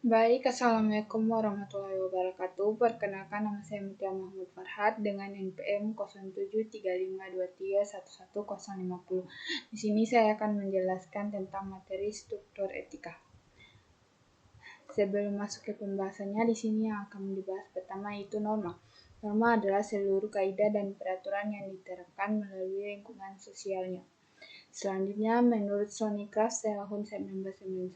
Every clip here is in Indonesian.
Baik, Assalamualaikum warahmatullahi wabarakatuh. Perkenalkan, nama saya Mutia Mahmud Farhat dengan NPM 073523111050. Di sini saya akan menjelaskan tentang materi struktur etika. Sebelum masuk ke pembahasannya, di sini yang akan dibahas pertama yaitu norma. Norma adalah seluruh kaidah dan peraturan yang diterapkan melalui lingkungan sosialnya. Selanjutnya, menurut Thornycroft tahun 1991,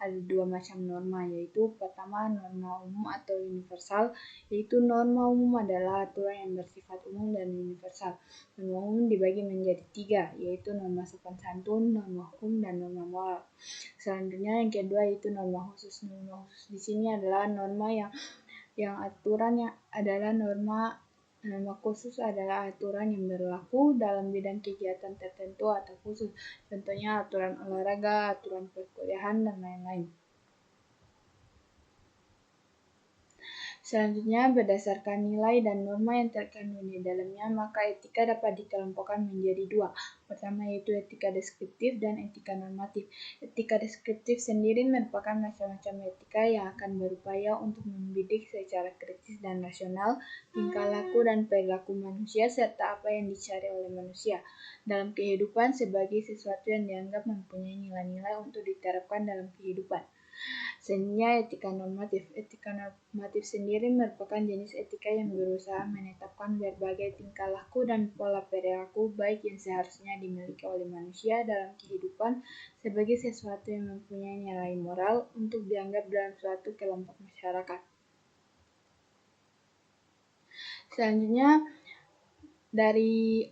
ada dua macam norma, yaitu pertama norma umum atau universal, yaitu norma umum adalah aturan yang bersifat umum dan universal. Norma umum dibagi menjadi tiga, yaitu norma sopan santun, norma hukum, dan norma moral. Selanjutnya yang kedua yaitu norma khusus. Norma khusus di sini adalah norma yang aturannya adalah norma khusus adalah aturan yang berlaku dalam bidang kegiatan tertentu atau khusus. Contohnya aturan olahraga, aturan perkuliahan, dan lain-lain. Selanjutnya, berdasarkan nilai dan norma yang terkandung di dalamnya, maka etika dapat dikelompokkan menjadi dua. Pertama yaitu etika deskriptif dan etika normatif. Etika deskriptif sendiri merupakan macam-macam etika yang akan berupaya untuk membidik secara kritis dan rasional tingkah laku dan perilaku manusia serta apa yang dicari oleh manusia dalam kehidupan sebagai sesuatu yang dianggap mempunyai nilai-nilai untuk diterapkan dalam kehidupan. Selanjutnya etika normatif. Etika normatif sendiri merupakan jenis etika yang berusaha menetapkan berbagai tingkah laku dan pola perilaku baik yang seharusnya dimiliki oleh manusia dalam kehidupan sebagai sesuatu yang mempunyai nilai moral untuk dianggap dalam suatu kelompok masyarakat. Selanjutnya, dari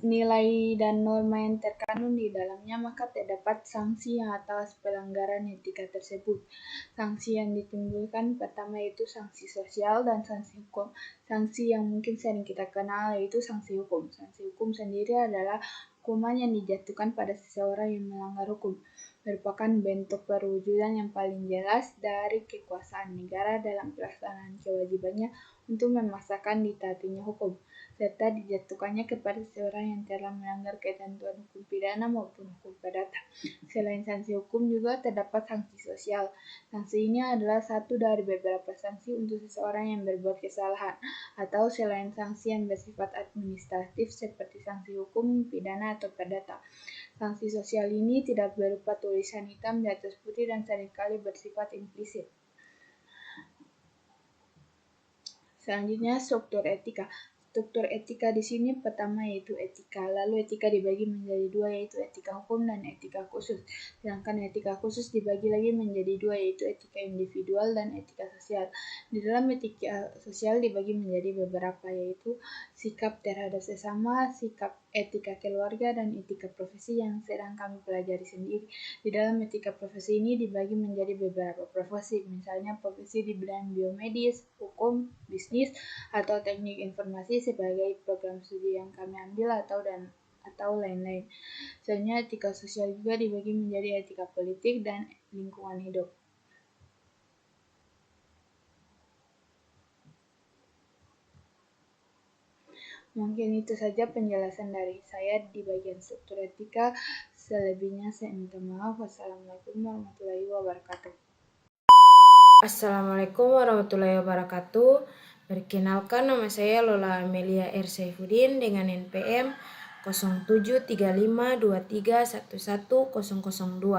nilai dan norma yang terkandung di dalamnya, maka terdapat sanksi atas pelanggaran etika tersebut. Sanksi yang ditimbulkan pertama yaitu sanksi sosial dan sanksi hukum. Sanksi yang mungkin sering kita kenal yaitu sanksi hukum. Sanksi hukum sendiri adalah hukuman yang dijatuhkan pada seseorang yang melanggar hukum, merupakan bentuk perwujudan yang paling jelas dari kekuasaan negara dalam pelaksanaan kewajibannya untuk memaksakan ditaatinya hukum, serta dijatuhkannya kepada seseorang yang telah melanggar ketentuan hukum pidana maupun hukum perdata. Selain sanksi hukum juga terdapat sanksi sosial. Sanksi ini adalah satu dari beberapa sanksi untuk seseorang yang berbuat kesalahan, atau selain sanksi yang bersifat administratif seperti sanksi hukum pidana atau perdata. Sanksi sosial ini tidak berupa tulisan hitam di atas putih dan seringkali bersifat implisit. Selanjutnya, struktur etika. Struktur etika di sini pertama yaitu etika. Lalu etika dibagi menjadi dua yaitu etika hukum dan etika khusus. Sedangkan etika khusus dibagi lagi menjadi dua yaitu etika individual dan etika sosial. Di dalam etika sosial dibagi menjadi beberapa yaitu sikap terhadap sesama, sikap etika keluarga, dan etika profesi yang sedang kami pelajari sendiri. Di dalam etika profesi ini dibagi menjadi beberapa profesi, misalnya profesi di bidang biomedis, hukum, bisnis, atau teknik informasi sebagai program studi yang kami ambil atau lain-lain. Selanjutnya etika sosial juga dibagi menjadi etika politik dan lingkungan hidup. Mungkin itu saja penjelasan dari saya di bagian struktur etika. Selebihnya saya minta maaf. Wassalamualaikum warahmatullahi wabarakatuh. Assalamualaikum warahmatullahi wabarakatuh. Perkenalkan, nama saya Lola Amelia R. Saifuddin dengan NPM 073523111002.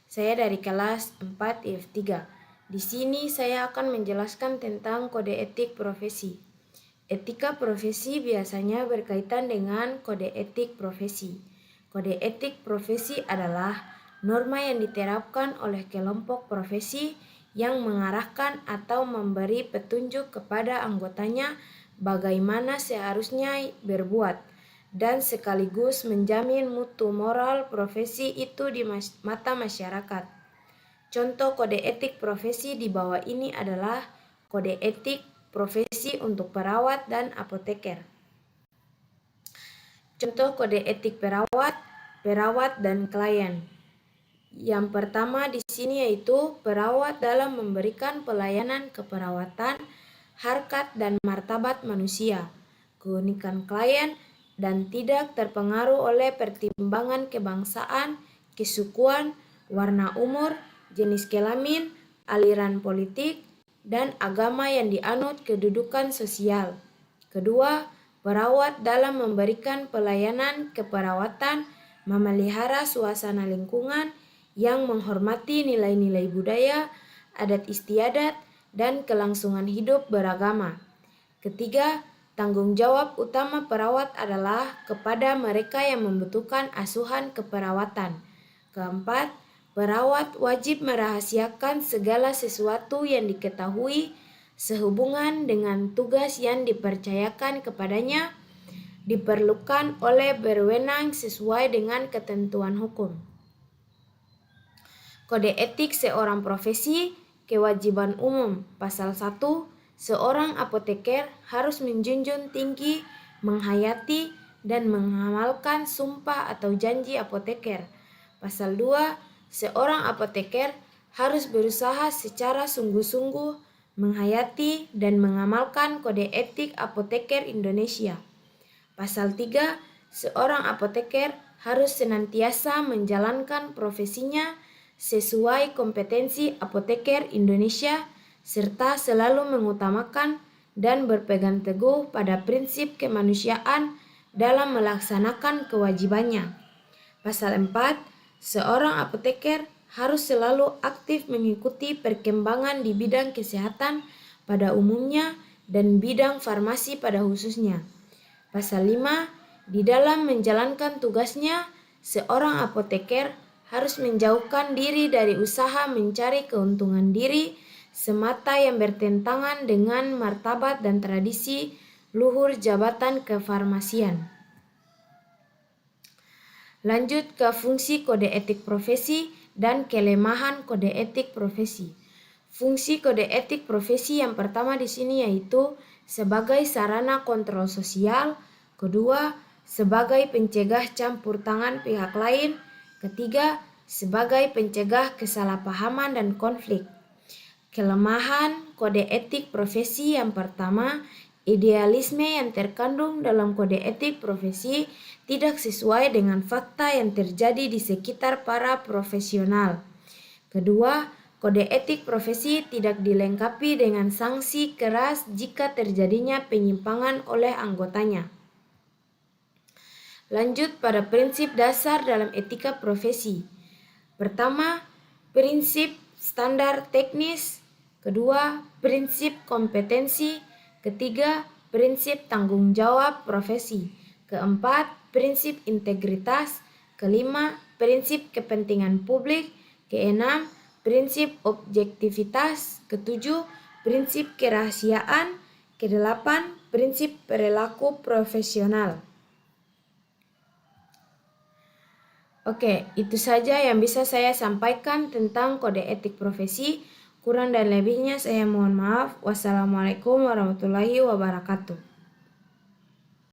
Saya dari kelas 4 IF3. Di sini saya akan menjelaskan tentang kode etik profesi. Etika profesi biasanya berkaitan dengan kode etik profesi. Kode etik profesi adalah norma yang diterapkan oleh kelompok profesi yang mengarahkan atau memberi petunjuk kepada anggotanya bagaimana seharusnya berbuat dan sekaligus menjamin mutu moral profesi itu di mata masyarakat. Contoh kode etik profesi di bawah ini adalah kode etik profesi untuk perawat dan apoteker. Contoh kode etik perawat dan klien. Yang pertama di sini yaitu perawat dalam memberikan pelayanan keperawatan, harkat dan martabat manusia, keunikan klien, dan tidak terpengaruh oleh pertimbangan kebangsaan, kesukuan, warna umur, jenis kelamin, aliran politik, dan agama yang dianut, kedudukan sosial. Kedua, perawat dalam memberikan pelayanan keperawatan memelihara suasana lingkungan yang menghormati nilai-nilai budaya, adat istiadat, dan kelangsungan hidup beragama. Ketiga, tanggung jawab utama perawat adalah kepada mereka yang membutuhkan asuhan keperawatan. Keempat, perawat wajib merahasiakan segala sesuatu yang diketahui sehubungan dengan tugas yang dipercayakan kepadanya, diperlukan oleh berwenang sesuai dengan ketentuan hukum. Kode etik seorang profesi, kewajiban umum, pasal 1, seorang apoteker harus menjunjung tinggi, menghayati, dan mengamalkan sumpah atau janji apoteker. Pasal 2, seorang apoteker harus berusaha secara sungguh-sungguh menghayati dan mengamalkan kode etik apoteker Indonesia. Pasal 3, seorang apoteker harus senantiasa menjalankan profesinya sesuai kompetensi apoteker Indonesia serta selalu mengutamakan dan berpegang teguh pada prinsip kemanusiaan dalam melaksanakan kewajibannya. Pasal 4, seorang apoteker harus selalu aktif mengikuti perkembangan di bidang kesehatan pada umumnya dan bidang farmasi pada khususnya. Pasal 5, di dalam menjalankan tugasnya, seorang apoteker harus menjauhkan diri dari usaha mencari keuntungan diri semata yang bertentangan dengan martabat dan tradisi luhur jabatan kefarmasian. Lanjut ke fungsi kode etik profesi dan kelemahan kode etik profesi. Fungsi kode etik profesi yang pertama di sini yaitu sebagai sarana kontrol sosial, kedua, sebagai pencegah campur tangan pihak lain, ketiga, sebagai pencegah kesalahpahaman dan konflik. Kelemahan kode etik profesi yang pertama, idealisme yang terkandung dalam kode etik profesi tidak sesuai dengan fakta yang terjadi di sekitar para profesional. Kedua, kode etik profesi tidak dilengkapi dengan sanksi keras jika terjadinya penyimpangan oleh anggotanya. Lanjut pada prinsip dasar dalam etika profesi. Pertama, prinsip standar teknis. Kedua, prinsip kompetensi. Ketiga, prinsip tanggung jawab profesi. Keempat, prinsip integritas. Kelima, prinsip kepentingan publik. Keenam, prinsip objektivitas. Ketujuh, prinsip kerahasiaan. Kedelapan, prinsip perilaku profesional. Oke, itu saja yang bisa saya sampaikan tentang kode etik profesi. Kurang dan lebihnya saya mohon maaf. Wassalamualaikum warahmatullahi wabarakatuh.